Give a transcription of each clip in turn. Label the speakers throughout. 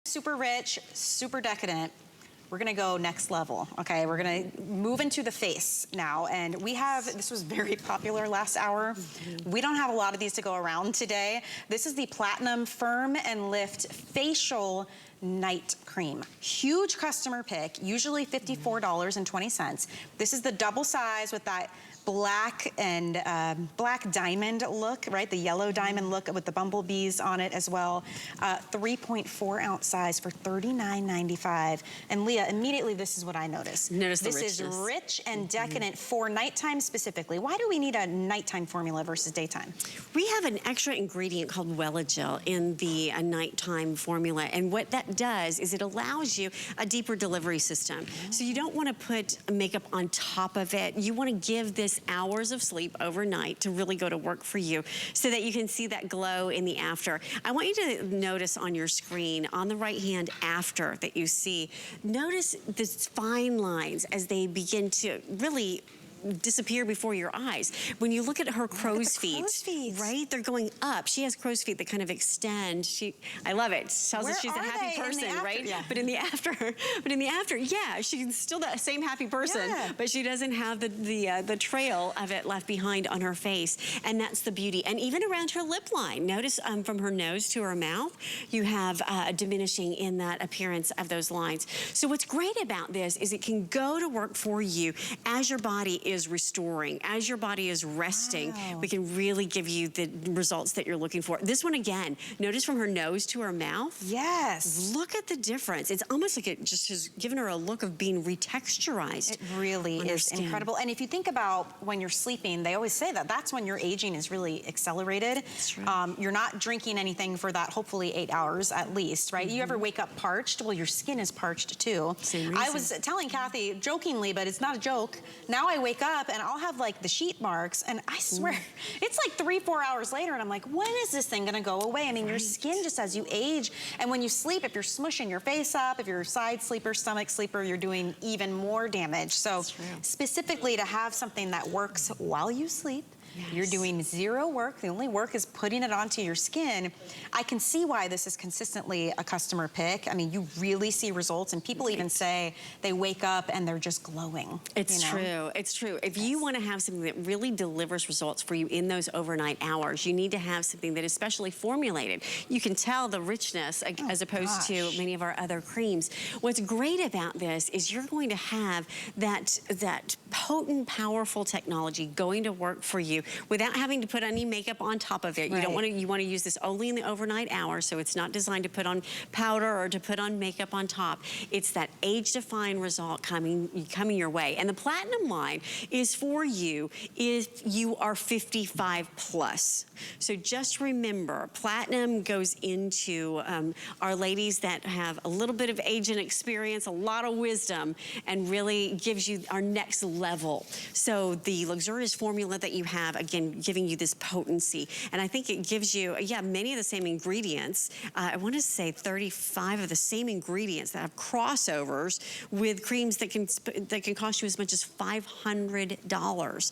Speaker 1: Super rich, super decadent. We're gonna go next level, okay? We're gonna move into the face now, and we have, this was very popular last hour. We don't have a lot of these to go around today. This is the Platinum Firm and Lift Facial Night Cream. Huge customer pick, usually $54.20. This is the double size with that black and black diamond look, right? The yellow diamond look with the bumblebees on it as well. 3.4 ounce size for $39.95. And Leah, immediately this is what I noticed.
Speaker 2: Notice the
Speaker 1: richness. This is rich and decadent for nighttime specifically. Why do we need a nighttime formula versus daytime?
Speaker 2: We have an extra ingredient called Welligel in the nighttime formula, and what that does is it allows you a deeper delivery system. So you don't want to put makeup on top of it. You want to give this hours of sleep overnight to really go to work for you so that you can see that glow in the after. I want you to notice on your screen, on the right hand after that you see, notice the fine lines as they begin to really disappear before your eyes. When you look at her crow's feet, right? They're going up. She has crow's feet that kind of extend. I love it. Tells us she's a happy person, right? Yeah. But in the after, yeah, she's still that same happy person, but she doesn't have the trail of it left behind on her face, and that's the beauty. And even around her lip line, notice from her nose to her mouth, you have a diminishing in that appearance of those lines. So what's great about this is it can go to work for you as your body is restoring, as your body is resting. We can really give you the results that you're looking for. This one again, notice from her nose to her mouth.
Speaker 1: Yes.
Speaker 2: Look at the difference. It's almost like it just has given her a look of being retexturized.
Speaker 1: It really is incredible. And if you think about when you're sleeping, they always say that that's when your aging is really accelerated.
Speaker 2: That's true.
Speaker 1: You're not drinking anything for that hopefully 8 hours at least, right? You ever wake up parched? Well, your skin is parched too.
Speaker 2: Same reason.
Speaker 1: I was telling Kathy jokingly, but it's not a joke. Now I wake up and I'll have like the sheet marks, and I swear it's like 3-4 hours later and I'm like, when is this thing gonna go away? I mean, your skin just as you age, and when you sleep, if you're smushing your face up, if you're a side sleeper, stomach sleeper, you're doing even more damage. So specifically to have something that works while you sleep, you're doing zero work. The only work is putting it onto your skin. I can see why this is consistently a customer pick. I mean, you really see results, and people even say they wake up and they're just glowing.
Speaker 2: It's true. It's true. If you want to have something that really delivers results for you in those overnight hours, you need to have something that is specially formulated. You can tell the richness as opposed to many of our other creams. What's great about this is you're going to have that potent, powerful technology going to work for you without having to put any makeup on top of it. You don't want to, you want to use this only in the overnight hours, so it's not designed to put on powder or to put on makeup on top. It's that age-defying result coming your way. And the Platinum line is for you if you are 55 plus. So just remember, Platinum goes into our ladies that have a little bit of age and experience, a lot of wisdom, and really gives you our next level. So the luxurious formula that you have, again, giving you this potency. And I think it gives you, many of the same ingredients. I want to say 35 of the same ingredients that have crossovers with creams that can cost you as much as $500.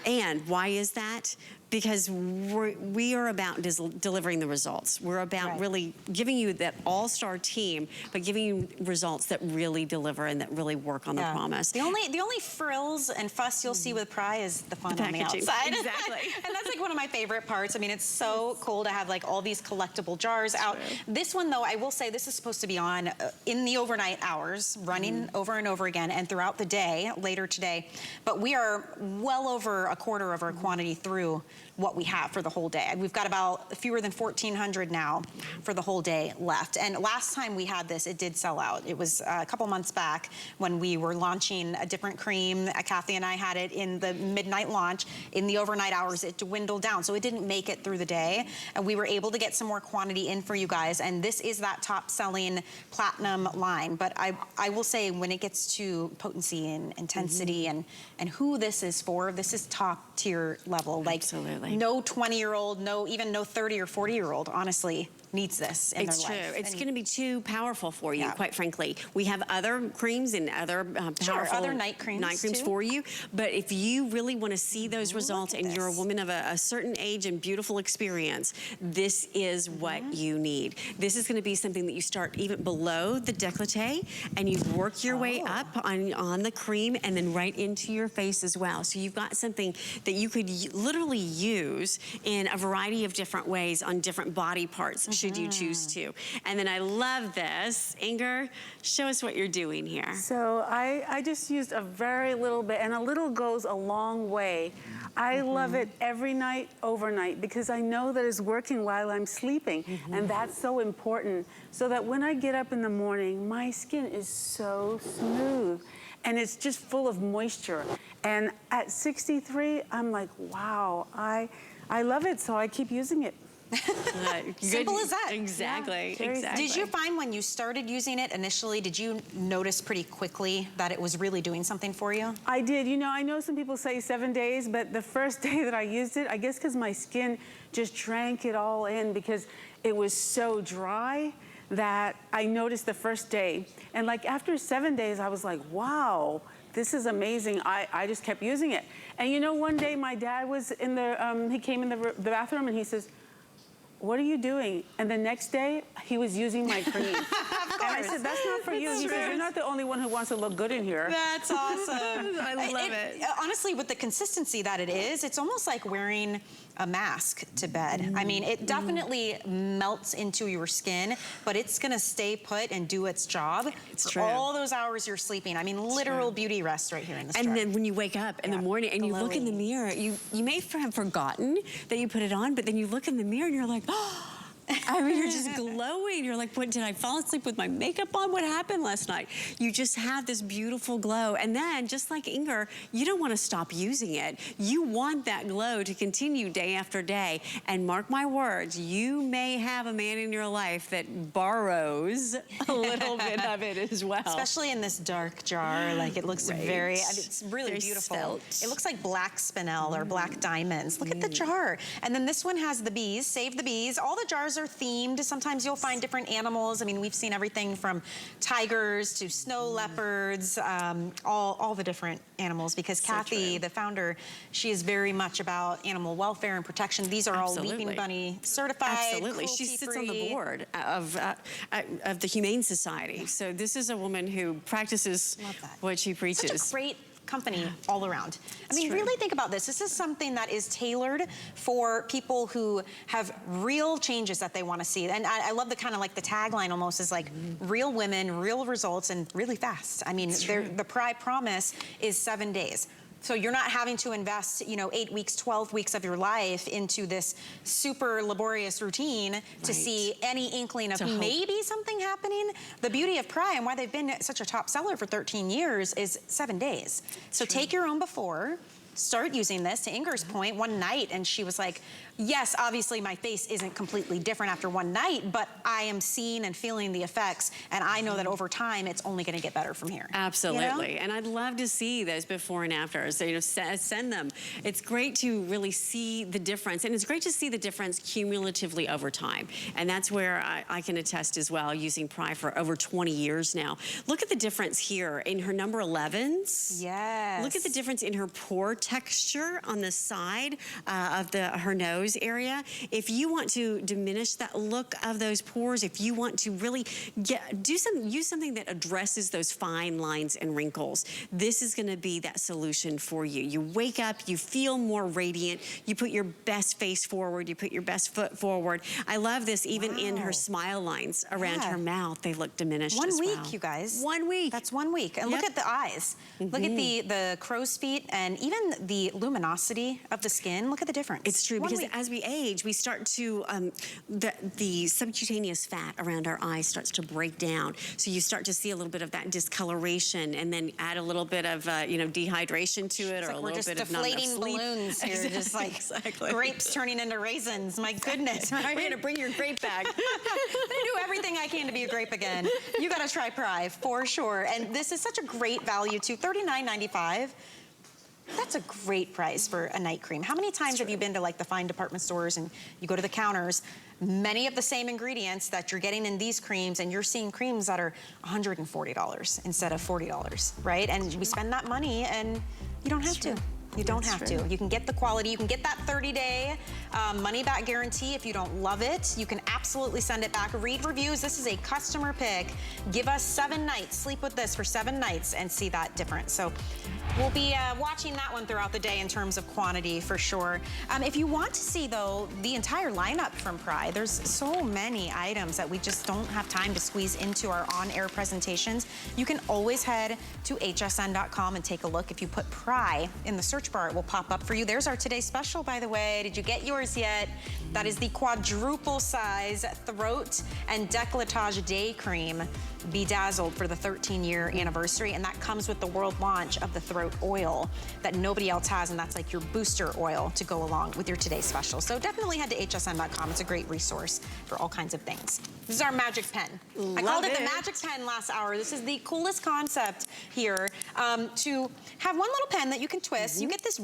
Speaker 2: And why is that? Because we are about delivering the results. We're about really giving you that all-star team, but giving you results that really deliver and that really work on the promise.
Speaker 1: The only frills and fuss you'll see with PRAI is the fun on the outside.
Speaker 2: Exactly.
Speaker 1: And that's like one of my favorite parts. I mean, it's so cool to have like all these collectible jars out. This one though, I will say this is supposed to be on in the overnight hours, running over and over again and throughout the day, later today. But we are well over a quarter of our quantity through what we have for the whole day. We've got about fewer than 1,400 now for the whole day left. And last time we had this, it did sell out. It was a couple months back when we were launching a different cream. Kathy and I had it in the midnight launch. In the overnight hours, it dwindled down. So it didn't make it through the day. And we were able to get some more quantity in for you guys. And this is that top selling Platinum line. But I will say when it gets to potency and intensity and who this is for, this is top tier level. Like, no 20-year-old, even no 30 or 40-year-old, honestly, needs this in their life.
Speaker 2: It's true. It's
Speaker 1: And
Speaker 2: going to be too powerful for you,
Speaker 1: Yeah.
Speaker 2: quite frankly. We have other creams and other powerful
Speaker 1: other night creams too.
Speaker 2: for you. But if you really want to see those results and you're a woman of a certain age and beautiful experience, this is what you need. This is going to be something that you start even below the décolleté and you work your way up on the cream and then right into your face as well. So you've got something that you could literally use in a variety of different ways on different body parts, should you choose to. And then I love this. Inger, show us what you're doing here.
Speaker 3: So I just used a very little bit, and a little goes a long way. I love it every night, overnight, because I know that it's working while I'm sleeping. And that's so important, so that when I get up in the morning, my skin is so smooth. And it's just full of moisture. And at 63, I'm like, wow, I love it, so I keep using it.
Speaker 1: Simple as that.
Speaker 2: Exactly,
Speaker 3: Yeah,
Speaker 2: exactly.
Speaker 1: Did you find when you started using it initially, did you notice pretty quickly that it was really doing something for you?
Speaker 3: I did. You know, I know some people say 7 days, but the first day that I used it, I guess because my skin just drank it all in because it was so dry that I noticed the first day. And like after 7 days, I was like, wow, this is amazing. I just kept using it. And you know, one day my dad was in the, he came in the bathroom and he says, what are you doing? And the next day, he was using my cream. And I said, that's not for you. He said, you're not the only one who wants to look good in here.
Speaker 1: That's awesome.
Speaker 2: I love it.
Speaker 1: Honestly, with the consistency that it is, it's almost like wearing a mask to bed. I mean, it definitely melts into your skin, but it's gonna stay put and do its job for all those hours you're sleeping. I mean, literal beauty rest right here in this
Speaker 2: And
Speaker 1: jar.
Speaker 2: then when you wake up in the morning and you look in the mirror, you may have forgotten that you put it on, but then you look in the mirror and you're like, oh, I mean, you're just glowing. You're like, what, did I fall asleep with my makeup on? What happened last night? You just have this beautiful glow. And then, just like Inger, you don't want to stop using it. You want that glow to continue day after day. And mark my words, you may have a man in your life that borrows a little bit of it as well.
Speaker 1: Especially in this dark jar, like it looks very, and it's really
Speaker 2: Very
Speaker 1: beautiful.
Speaker 2: svelte.
Speaker 1: It looks like black spinel or black diamonds. Look at the jar. And then this one has the bees, save the bees. All the jars are themed. Sometimes you'll find different animals. I mean, we've seen everything from tigers to snow leopards, all the different animals, because Kathy, the founder, she is very much about animal welfare and protection. These are all Leaping Bunny certified.
Speaker 2: Absolutely. She sits on the board of the Humane Society. So this is a woman who practices what she preaches.
Speaker 1: Such a great company all around. I mean, really think about this. This is something that is tailored for people who have real changes that they want to see. And I love the kind of like the tagline almost is like real women, real results, and really fast. I mean, the PRAI promise is 7 days. So you're not having to invest, 8 weeks, 12 weeks of your life into this super laborious routine to see any inkling of maybe something happening. The beauty of PRAI and why they've been such a top seller for 13 years is 7 days. So take your own before, start using this, to Inger's point, one night, and she was like, yes, obviously my face isn't completely different after one night, but I am seeing and feeling the effects, and I know that over time it's only gonna get better from here.
Speaker 2: Absolutely. You know? And I'd love to see those before and afters. So, send them. It's great to really see the difference, and it's great to see the difference cumulatively over time. And that's where I can attest as well, using PRAI for over 20 years now. Look at the difference here in her number 11s.
Speaker 1: Yes.
Speaker 2: Look at the difference in her pore texture on the side of her nose area. If you want to diminish that look of those pores, if you want to really use something that addresses those fine lines and wrinkles, this is going to be that solution for you. You wake up, you feel more radiant, you put your best face forward, you put your best foot forward. I love this even in her smile lines around her mouth. They look diminished as well.
Speaker 1: 1 week, you guys.
Speaker 2: 1 week.
Speaker 1: That's 1 week. And look at the eyes. Look at the crow's feet and even the luminosity of the skin. Look at the difference.
Speaker 2: It's true, because as we age, we start to, the subcutaneous fat around our eyes starts to break down. So you start to see a little bit of that discoloration, and then add a little bit of, dehydration to it, or a little bit of not enough sleep.
Speaker 1: We're just deflating balloons here, just like grapes turning into raisins. My goodness, right?
Speaker 2: We're gonna bring your grape back.
Speaker 1: I'm gonna do everything I can to be a grape again. You gotta try PRAI for sure. And this is such a great value too, $39.95. That's a great price for a night cream. How many times have you been to like the fine department stores and you go to the counters, many of the same ingredients that you're getting in these creams, and you're seeing creams that are $140 instead of $40, right? And we spend that money and you don't have to. You don't have to. You can get the quality. You can get that 30-day money-back guarantee. If you don't love it, you can absolutely send it back. Read reviews. This is a customer pick. Give us 7 nights. Sleep with this for 7 nights and see that difference. So we'll be watching that one throughout the day in terms of quantity for sure. If you want to see, though, the entire lineup from PRAI, there's so many items that we just don't have time to squeeze into our on-air presentations. You can always head to hsn.com and take a look. If you put PRAI in the search bar, it will pop up for you. There's our today's special, by the way. Did you get yours yet? That is the quadruple size throat and décolletage day cream, bedazzled for the 13-year anniversary, and that comes with the world launch of the throat oil that nobody else has, and that's like your booster oil to go along with your today's special. So definitely head to hsn.com. It's a great resource for all kinds of things. This is our magic pen. I called it the magic pen last hour. This is the coolest concept here, to have one little pen that you can twist. You get this